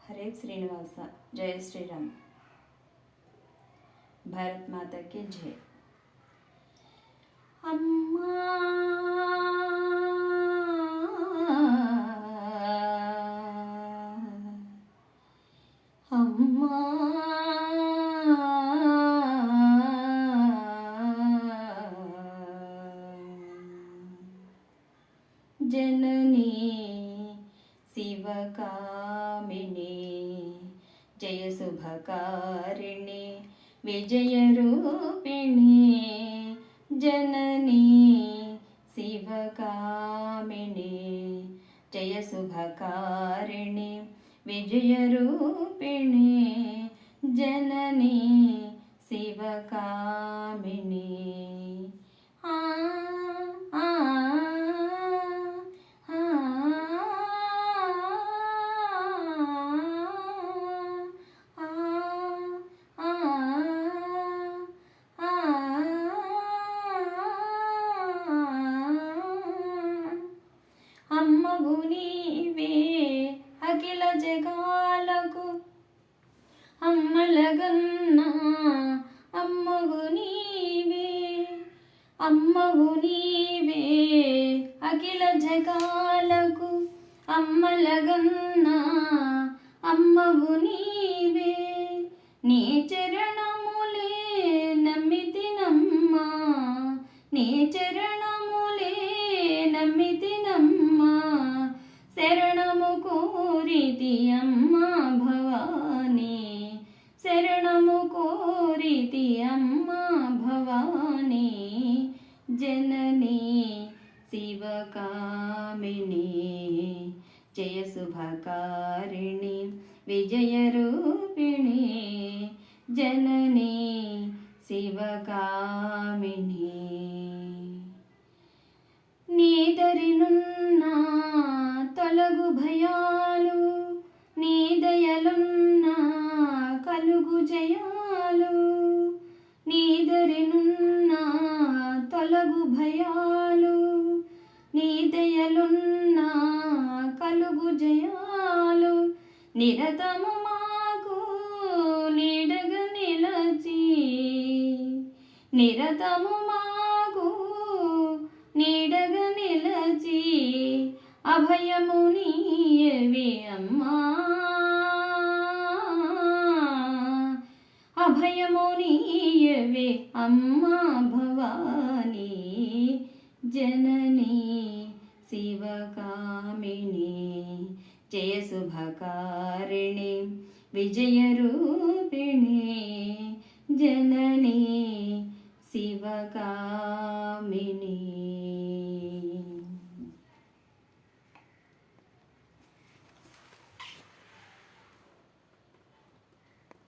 हरे श्रीनिवास जय श्री राम। भारत माता की जय। अम्मा अम्मा जननी शिवकामिनी जय शुभकारिणी विजयरूपिणी जननी शिवकामिनी जय शुभकारिणी विजयरूपिणी जननी शिवकामिनी। అమ్మవు నీవే అఖిల జగాలకు అమ్మలగన్నా అమ్మవు నీవే అమ్మవు నీవే అఖిల జగాలకు అమ్మలగన్నా అమ్మవు నీవే నీ చరణములే నమ్మితినమ్మా నీ చరణములే నమ్మితినమ్మా శరణము కోరితి అమ్మా భవానీ శరణము కోరితి అమ్మా భవానీ జననీ శివకామినీ జయ శుభకారిణి విజయరూపిణి జననీ శివకామినీ। నీదరినున్నా తొలగు భయాలు నీ దయలున్నా కలుగు జయాలు నీదరినున్నా తొలగు భయాలు నీ దయలున్నా కలుగు జయాలు నిరతము మాకు నీడగా నిలచి నిరతము మాకు నీడగా నిలచి అభయము నీయవే అమ్మా అభయము నీయవే అమ్మా భవానీ జననీ శివకామినీ జయ శుభకారిణి విజయరూపిణి జననీ శివకామినీ।